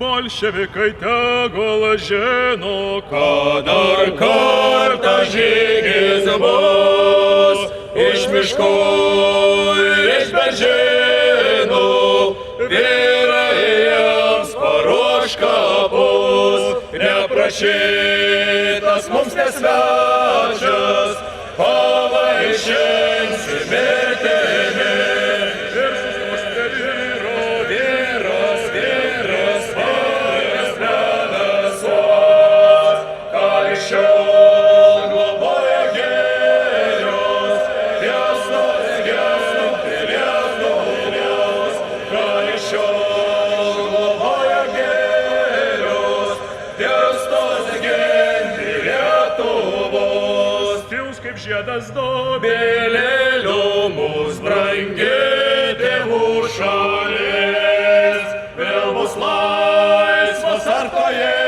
Bolševikai tegul žino, kad dar kartą žygis bus iš miškų ir iš beržynų. Vyrai jiems paruoš kapus, neprašytas mums nesvečias, pavaišinsi mirtimi. Kaip žiedas dobė, Vėlėlių mus brangi tėvų šalis, vėl bus laisvas artoje.